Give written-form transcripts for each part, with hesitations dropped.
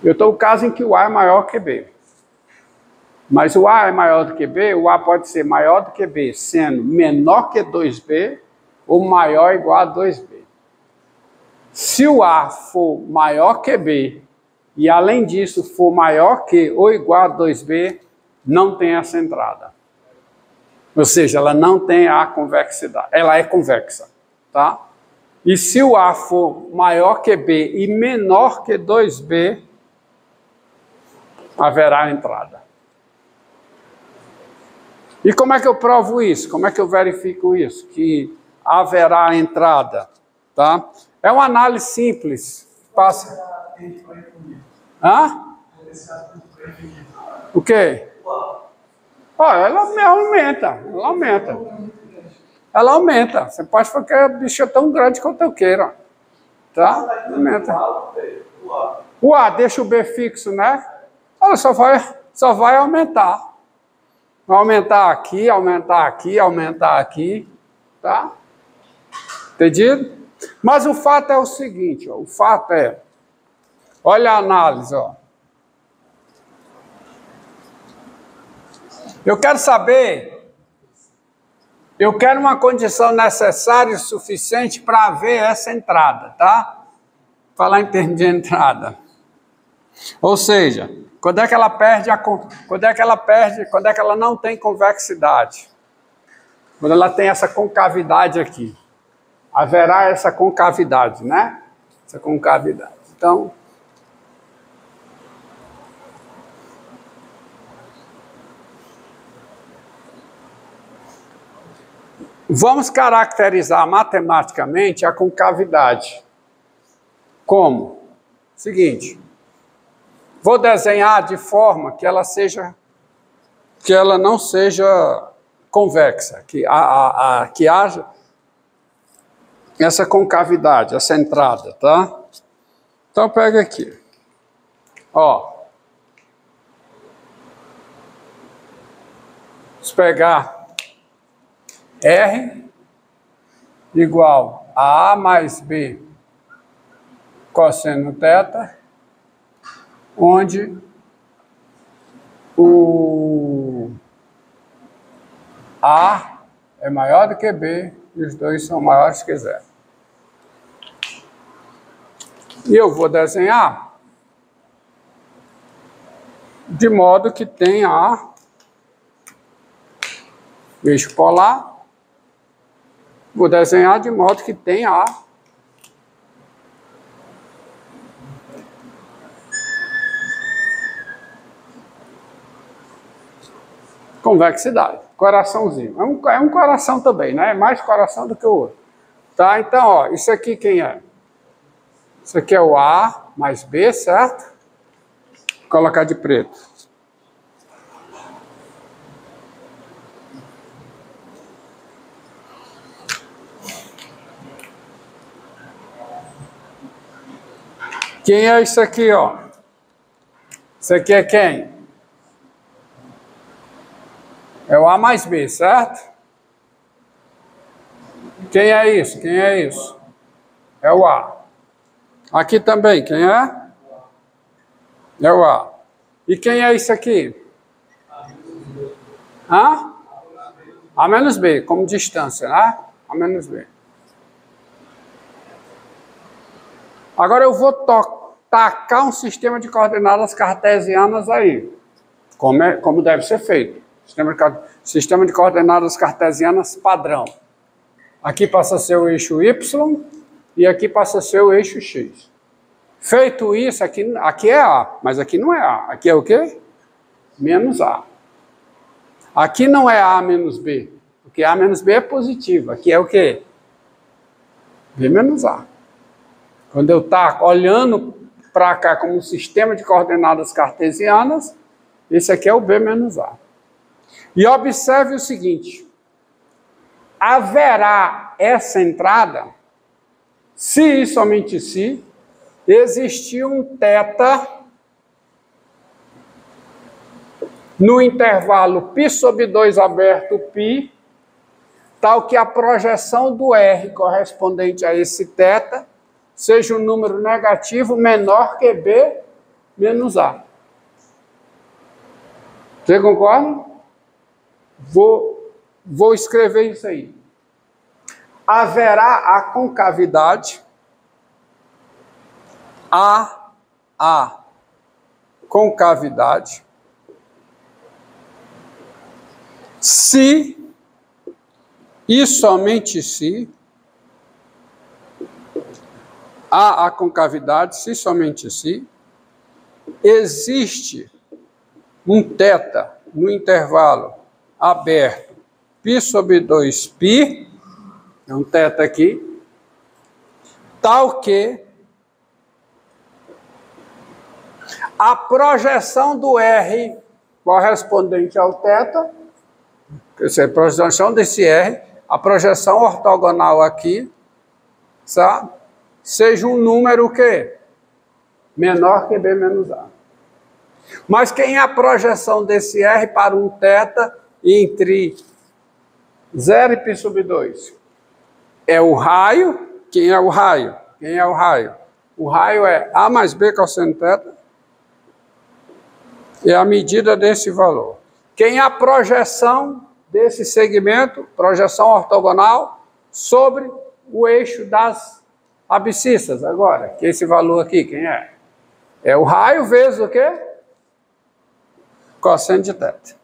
Eu estou no caso em que o A é maior que B. Mas o A é maior do que B, o A pode ser maior do que B, sendo menor que 2B ou maior ou igual a 2B. Se o A for maior que B e, além disso, for maior que ou igual a 2B, não tem essa entrada. Ou seja, ela não tem a convexidade. Ela é convexa, tá? E se o A for maior que B e menor que 2B, haverá entrada. E como é que eu provo isso? Como é que eu verifico isso? Que haverá entrada, tá? É uma análise simples. Passa. Hã? O quê? Ela aumenta. Ela aumenta. Você pode falar que a bicha é tão grande quanto eu queira. Tá? Aumenta. O A deixa o B fixo, né? Ela só vai aumentar. Vai aumentar aqui, aumentar aqui, tá? Entendido? Mas o fato é o seguinte, ó, o fato é, olha a análise, ó. Eu quero saber, eu quero uma condição necessária e suficiente para haver essa entrada, tá? Falar em termos de entrada. Ou seja, quando é que ela perde quando é que ela não tem convexidade? Quando ela tem essa concavidade aqui. Haverá essa concavidade, né? Essa concavidade. Então, vamos caracterizar matematicamente a concavidade. Como? Seguinte, vou desenhar de forma que ela não seja convexa, que haja essa concavidade, essa entrada, tá? Então pega aqui, ó. Vamos pegar R igual a A mais B cosseno θ, onde o A é maior do que B e os dois são maiores que zero. E eu vou desenhar de modo que tenha eixo polar. Vou desenhar de modo que tenha convexidade, coraçãozinho. É um coração também, né? É mais coração do que o outro. Tá? Então, ó, isso aqui quem é? Isso aqui é o A mais B, certo? Vou colocar de preto. Quem é isso aqui, ó? Isso aqui é quem? É o A mais B, certo? Quem é isso? Quem é isso? É o A. Aqui também, quem é? É o A. E quem é isso aqui? Hã? A menos B, como distância, né? A menos B. Agora eu vou tacar um sistema de coordenadas cartesianas aí, como deve ser feito. Sistema de coordenadas cartesianas padrão. Aqui passa a ser o eixo Y e aqui passa a ser o eixo X. Feito isso, aqui é A, mas aqui não é A. Aqui é o quê? Menos A. Aqui não é A menos B, porque A menos B é positivo. Aqui é o quê? B menos A. Quando eu estou olhando para cá como um sistema de coordenadas cartesianas, esse aqui é o B menos A. E observe o seguinte, haverá essa entrada se e somente se existir um θ no intervalo π sobre 2 aberto π, tal que a projeção do R correspondente a esse θ seja um número negativo menor que B menos A. Você concorda? Vou escrever isso aí. Haverá a concavidade, a concavidade, se e somente se há a concavidade, se somente se existe um θ no intervalo aberto π sobre 2π, é um θ aqui, tal que a projeção do R correspondente ao θ, quer dizer, a projeção desse R, a projeção ortogonal aqui, sabe? Seja um número o quê? Menor que B menos A. Mas quem é a projeção desse R para um θ entre 0 e π sobre 2? É o raio. Quem é o raio? Quem é o raio? O raio é A mais B cosseno θ. É a medida desse valor. Quem é a projeção desse segmento? Projeção ortogonal sobre o eixo das abscissas. Agora, que esse valor aqui, quem é? É o raio vezes o quê? Cosseno de θ.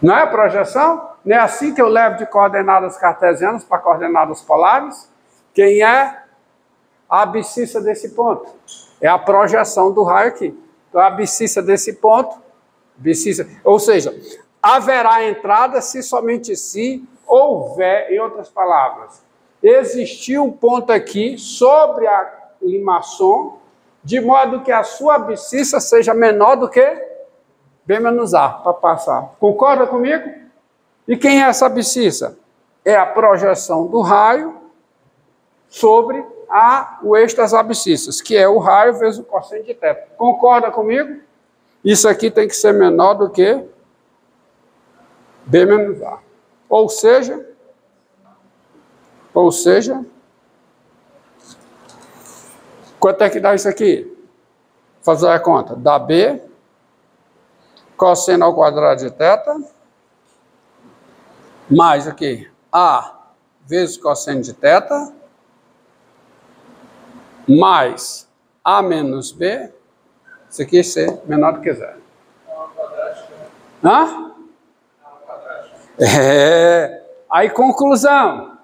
Não é a projeção? Não é assim que eu levo de coordenadas cartesianas para coordenadas polares? Quem é a abscissa desse ponto? É a projeção do raio aqui. Então, a abscissa desse ponto, ou seja, haverá entrada se somente se houver, em outras palavras, existir um ponto aqui sobre a limaçom, de modo que a sua abscissa seja menor do que B menos A, para passar. Concorda comigo? E quem é essa abscissa? É a projeção do raio sobre o eixo das abscissas, que é o raio vezes o cosseno de θ. Concorda comigo? Isso aqui tem que ser menor do que B menos A. Ou seja, quanto é que dá isso aqui? Fazer a conta. Dá B cosseno ao quadrado de θ mais aqui A vezes cosseno de θ mais A menos B, isso aqui ser menor do que zero. Hã? Aí conclusão.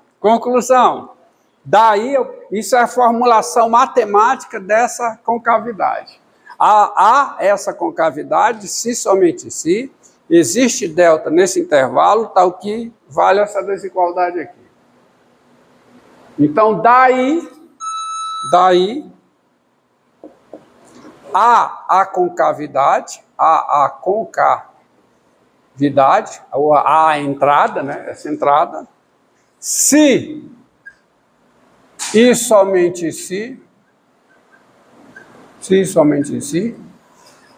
Daí, isso é a formulação matemática dessa concavidade. Há essa concavidade, se somente se, existe delta nesse intervalo, tal que vale essa desigualdade aqui. Então, daí há a concavidade, ou a entrada, né? Essa entrada, se e somente se,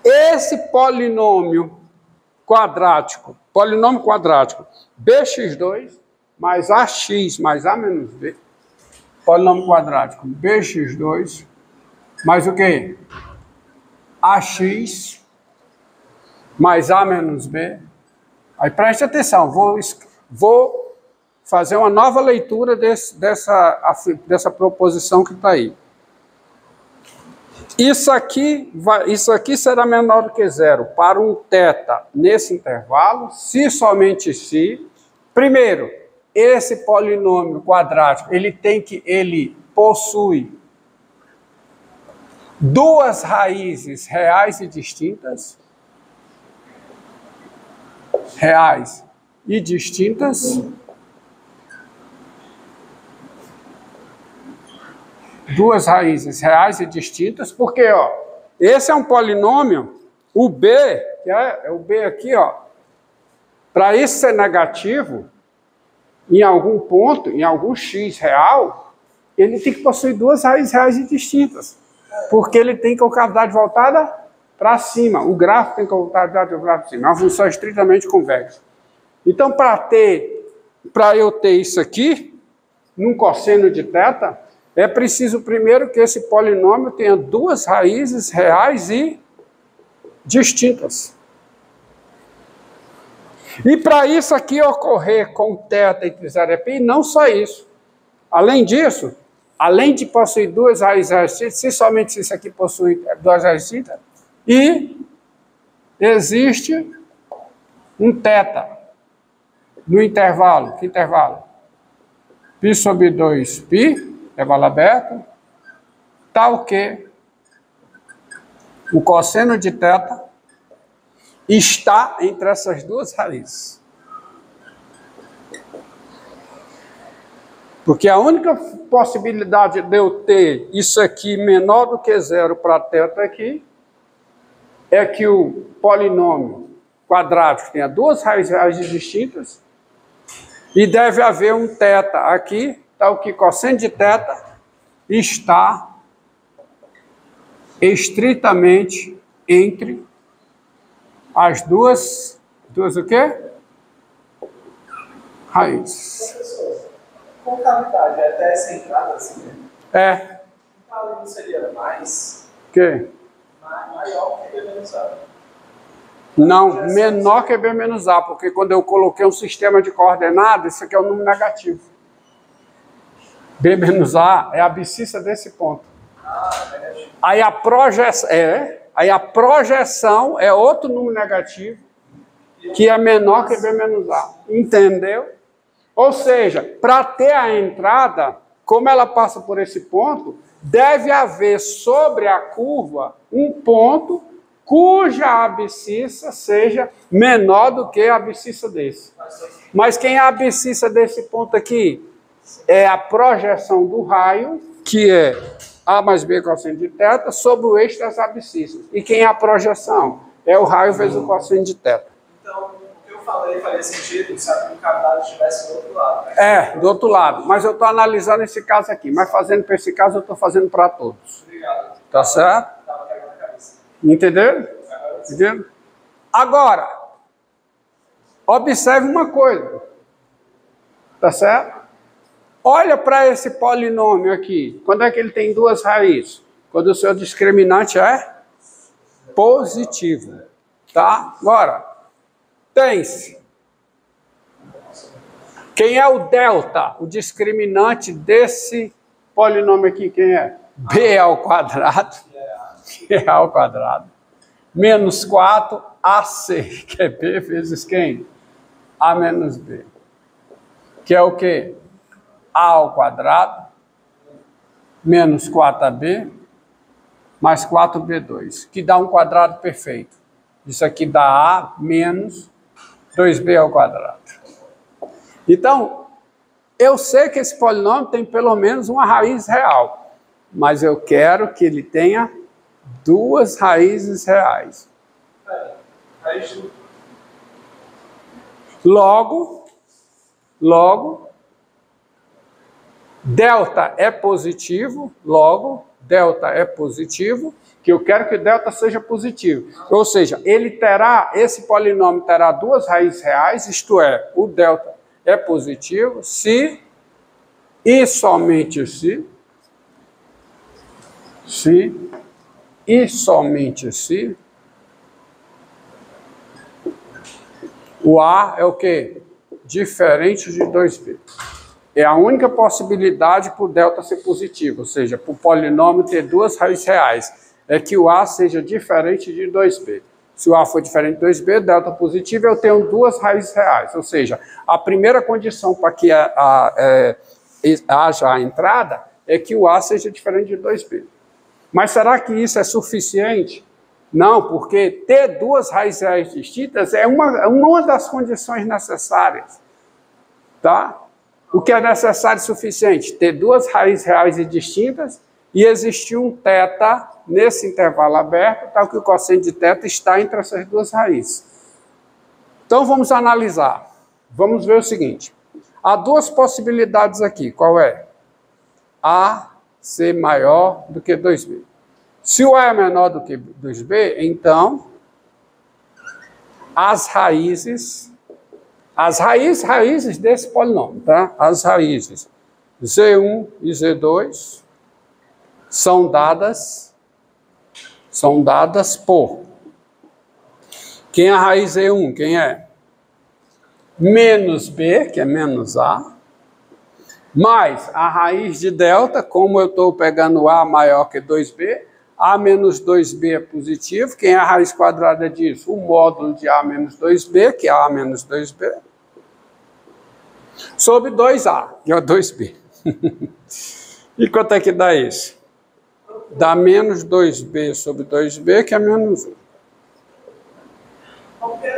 esse polinômio quadrático, bx2 mais ax mais a menos b, polinômio quadrático bx2 mais o quê? Ax mais a menos b. Aí preste atenção, vou fazer uma nova leitura dessa proposição que está aí. Isso aqui será menor do que zero para um θ nesse intervalo, se somente se. Primeiro, esse polinômio quadrático, ele possui duas raízes reais e distintas. Duas raízes reais e distintas, porque ó, esse é um polinômio, o b, que é o b aqui, ó, para isso ser negativo, em algum ponto, em algum x real, ele tem que possuir duas raízes reais e distintas, porque ele tem concavidade voltada para cima, o gráfico tem concavidade voltada para cima, é uma função estritamente convexa. Então, para eu ter isso aqui, num cosseno de θ, é preciso primeiro que esse polinômio tenha duas raízes reais e distintas. E para isso aqui ocorrer com θ entre 0 e π, não só isso. Além disso, além de possuir duas raízes distintas, se somente isso aqui possui duas raízes distintas, e existe um θ no intervalo. Que intervalo? π sobre 2π, intervalo aberto, tal que o cosseno de θ está entre essas duas raízes. Porque a única possibilidade de eu ter isso aqui menor do que zero para θ aqui é que o polinômio quadrático tenha duas raízes distintas e deve haver um θ aqui, tal que cosseno de θ está estritamente entre as duas o quê? Raízes. Concavidade é até essa entrada assim, né? É. Então, não seria mais? Que? Maior que B menos A. Não, menor que B menos A, porque quando eu coloquei um sistema de coordenadas, isso aqui é um número negativo. B menos A é a abscissa desse ponto. Negativo. Aí a projeção é outro número negativo, que é menor que B menos A. Entendeu? Ou seja, para ter a entrada, como ela passa por esse ponto, deve haver sobre a curva um ponto cuja abscissa seja menor do que a abscissa desse. Mas quem é a abscissa desse ponto aqui? É a projeção do raio, que é A mais B cosseno de θ, sobre o eixo das abscissas. E quem é a projeção? É o raio vezes o cosseno de θ. Então, o que eu falei faria sentido se a concavidade estivesse do outro lado. Né? É, do outro lado. Mas eu estou analisando esse caso aqui. Mas fazendo para esse caso, eu estou fazendo para todos. Obrigado. Tá certo? Estava pegando a cabeça. Entenderam? Entendeu? Agora, observe uma coisa. Tá certo? Olha para esse polinômio aqui. Quando é que ele tem duas raízes? Quando o seu discriminante é positivo. Tá? Agora, tem-se. Quem é o delta? O discriminante desse polinômio aqui, quem é? B ao quadrado. B ao quadrado. Menos 4AC, que é B vezes quem? A menos B. Que é o quê? A ao quadrado, menos 4AB, mais 4B2, que dá um quadrado perfeito. Isso aqui dá A menos 2B ao quadrado. Então, eu sei que esse polinômio tem pelo menos uma raiz real, mas eu quero que ele tenha duas raízes reais. Logo, delta é positivo, que eu quero que delta seja positivo. Ou seja, esse polinômio terá duas raízes reais, isto é, o delta é positivo se e somente se o A é o quê? Diferente de 2B. É a única possibilidade para o delta ser positivo, ou seja, para o polinômio ter duas raízes reais, é que o A seja diferente de 2B. Se o A for diferente de 2B, delta positivo, eu tenho duas raízes reais, ou seja, a primeira condição para que haja a entrada é que o A seja diferente de 2B. Mas será que isso é suficiente? Não, porque ter duas raízes reais distintas é uma das condições necessárias. Tá? O que é necessário e suficiente? Ter duas raízes reais e distintas e existir um θ nesse intervalo aberto, tal que o cosseno de θ está entre essas duas raízes. Então vamos analisar. Vamos ver o seguinte. Há duas possibilidades aqui. Qual é? A ser maior do que 2B. Se o A é menor do que 2B, então as raízes desse polinômio, tá? As raízes Z1 e Z2 são dadas por... Quem é a raiz E1? Quem é? Menos B, que é menos A, mais a raiz de delta, como eu estou pegando A maior que 2B, A menos 2B é positivo. Quem é a raiz quadrada disso? O módulo de A menos 2B, que é A menos 2B, sobre 2A, que é 2B. E quanto é que dá isso? Dá menos 2B sobre 2B, que é menos 1.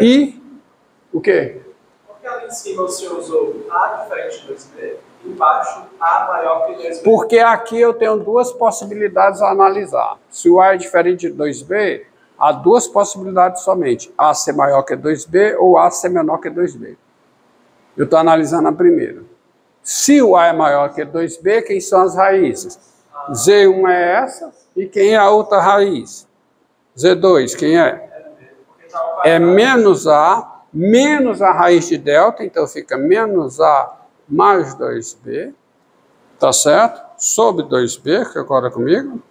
E o quê? Porque ali em cima o senhor usou A diferente de 2B, e embaixo A maior que 2B. Porque aqui eu tenho duas possibilidades a analisar. Se o A é diferente de 2B, há duas possibilidades somente. A ser maior que 2B ou A ser menor que 2B. Eu estou analisando a primeira. Se o A é maior que 2B, quem são as raízes? Z1 é essa, e quem é a outra raiz? Z2, quem é? É menos A raiz de delta, então fica menos A mais 2B, tá certo? Sobre 2B, que agora é comigo.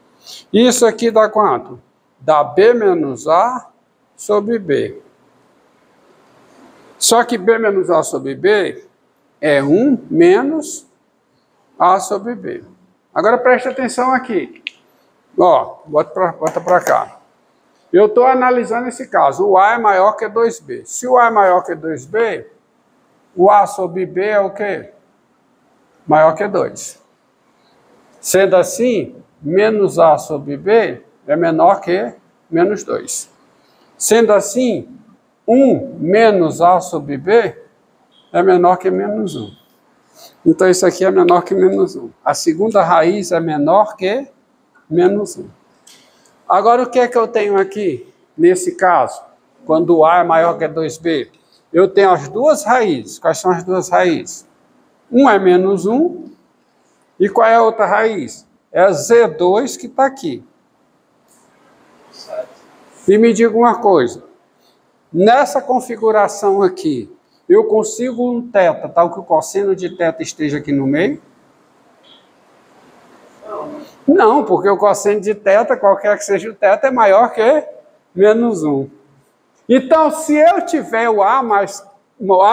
Isso aqui dá quanto? Dá B menos A sobre B. Só que B menos A sobre B é 1 menos A sobre B. Agora preste atenção aqui. Ó, bota para cá. Eu estou analisando esse caso. O A é maior que 2B. Se o A é maior que 2B, o A sobre B é o quê? Maior que 2. Sendo assim, menos A sobre B é menor que menos 2. Sendo assim, 1 menos A sobre B é menor que menos 1. Então, isso aqui é menor que menos 1. A segunda raiz é menor que menos 1. Agora, o que é que eu tenho aqui, nesse caso? Quando o A é maior que 2B, eu tenho as duas raízes. Quais são as duas raízes? 1 é menos 1. E qual é a outra raiz? É a Z2 que está aqui. E me diga uma coisa. Nessa configuração aqui, eu consigo um θ, tal que o cosseno de θ esteja aqui no meio? Não, porque o cosseno de θ, qualquer que seja o θ, é maior que menos 1. Então, se eu tiver o A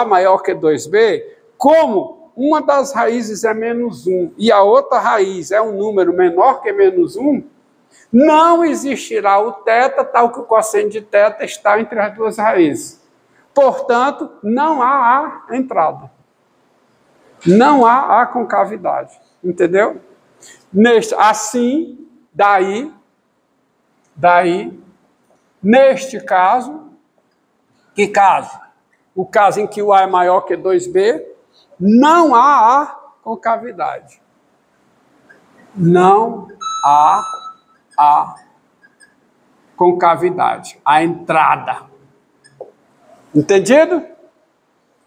maior que 2B, como uma das raízes é menos 1 e a outra raiz é um número menor que menos 1, não existirá o θ, tal que o cosseno de θ está entre as duas raízes. Portanto, não há A entrada. Não há A concavidade. Entendeu? Assim, daí, neste caso, que caso? O caso em que o A é maior que 2B, não há A concavidade. Não há A concavidade, a entrada. Entendido?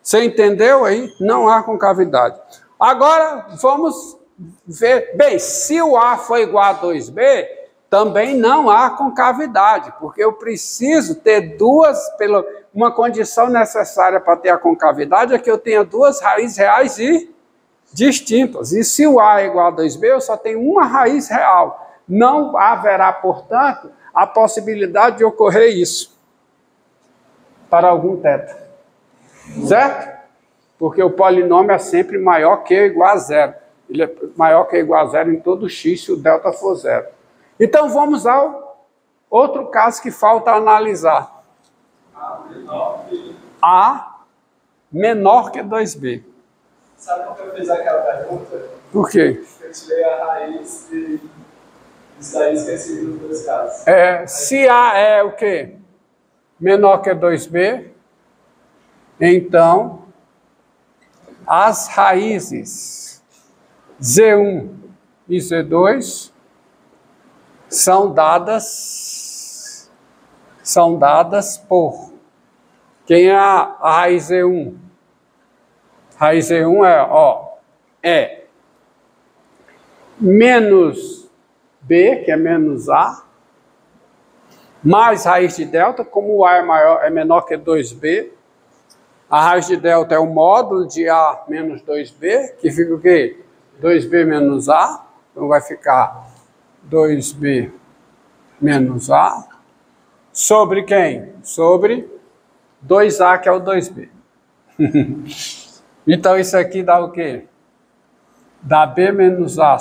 Você entendeu aí? Não há concavidade. Agora, vamos ver. Bem, se o A for igual a 2B, também não há concavidade, porque eu preciso ter uma condição necessária para ter a concavidade é que eu tenha duas raízes reais e distintas. E se o A é igual a 2B, eu só tenho uma raiz real. Não haverá, portanto, a possibilidade de ocorrer isso para algum θ. Certo? Porque o polinômio é sempre maior que ou igual a zero. Ele é maior que ou igual a zero em todo x se o delta for zero. Então vamos ao outro caso que falta analisar. A menor que 2B. Sabe por que eu fiz aquela pergunta? Por quê? Eu tirei a raiz e isso daí esqueci nos dois casos. Se A é o quê? Menor que 2B, então as raízes Z1 e Z2 são dadas por... Quem é a raiz Z1? Raiz Z1 é menos B, que é menos A, mais raiz de delta, como o A é menor que 2B, a raiz de delta é o módulo de A menos 2B, que fica o quê? 2B menos A, então vai ficar 2B menos A, sobre quem? Sobre 2A, que é o 2B. Então, isso aqui dá o quê? Dá B menos A